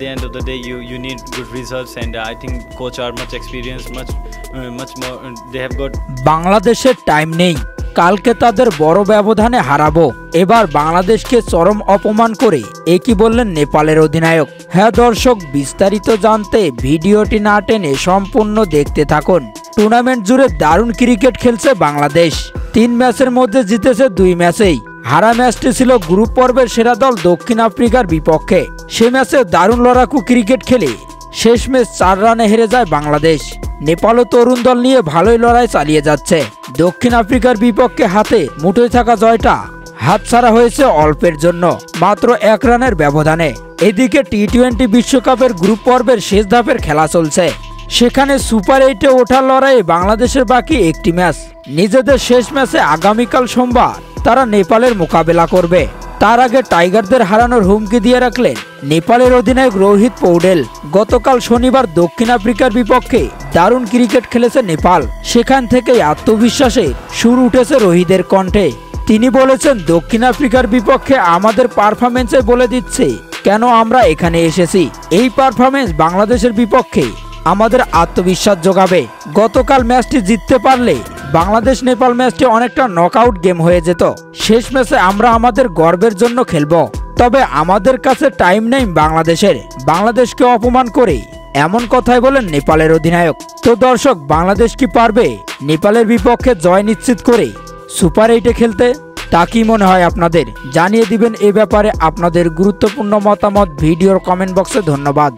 the end of the day, you need good results, and I think coach are much experienced, much more. They have got. বাংলাদেশের time নেই, কালকে তাদের বড় ব্যবধানে হারাবো। এবার বাংলাদেশকে চরম অপমান করে একই বললেন নেপালের অধিনায়ক। হ্যাঁ দর্শক, বিস্তারিত জানতে ভিডিওটি না টেনে সম্পূর্ণ দেখতে থাকুন। টুর্নামেন্ট জুড়ে দারুণ ক্রিকেট খেলছে বাংলাদেশ। 3 ম্যাচের মধ্যে জিতেছে 2 ম্যাচেই। হারা ম্যাচটি ছিল গ্রুপ পর্বের সেরা দল দক্ষিণ আফ্রিকার বিপক্ষে। সে ম্যাচে দারুণ লড়াকু ক্রিকেট খেলে শেষমেশ 4 রানে হেরে যায় বাংলাদেশ। নেপালও তরুণ দল নিয়ে ভালোই লড়াই চালিয়ে যাচ্ছে। দক্ষিণ আফ্রিকার বিপক্ষে হাতে মুঠোয় থাকা জয়টা হাতছাড়া হয়েছে অল্পের জন্য, মাত্র 1 রানের ব্যবধানে। এদিকে টি-20 বিশ্বকাপের গ্রুপ পর্বের শেষ ধাপের খেলা চলছে। সেখানে সুপার 8-এ ওঠার লড়াইয়ে বাংলাদেশের বাকি একটি ম্যাচ। নিজেদের শেষ ম্যাচে আগামীকাল সোমবার তারা নেপালের মোকাবেলা করবে। তার আগে টাইগারদের হারানোর হুমকি দিয়ে রাখলেন নেপালের অধিনায়ক রোহিত পৌডেল। গতকাল শনিবার দক্ষিণ আফ্রিকার বিপক্ষে দারুণ ক্রিকেট খেলেছে নেপাল। সেখান থেকেই আত্মবিশ্বাসে সুর উঠেছে রোহিতের কণ্ঠে। তিনি বলেছেন, দক্ষিণ আফ্রিকার বিপক্ষে আমাদের পারফরমেন্সে বলে দিচ্ছে কেন আমরা এখানে এসেছি। এই পারফরমেন্স বাংলাদেশের বিপক্ষে আমাদের আত্মবিশ্বাস যোগাবে। গতকাল ম্যাচটি জিততে পারলে বাংলাদেশ নেপাল ম্যাচটি অনেকটা নকআউট গেম হয়ে যেত। শেষ ম্যাচে আমরা আমাদের গর্বের জন্য খেলব, তবে আমাদের কাছে টাইম নেই বাংলাদেশের। বাংলাদেশকে অপমান করে এমন কথাই বলেন নেপালের অধিনায়ক। তো দর্শক, বাংলাদেশ কি পারবে নেপালের বিপক্ষে জয় নিশ্চিত করে সুপার 8-এ খেলতে? তা কি মনে হয় আপনাদের? জানিয়ে দিবেন এ ব্যাপারে আপনাদের গুরুত্বপূর্ণ মতামত ভিডিওর কমেন্ট বক্সে। ধন্যবাদ।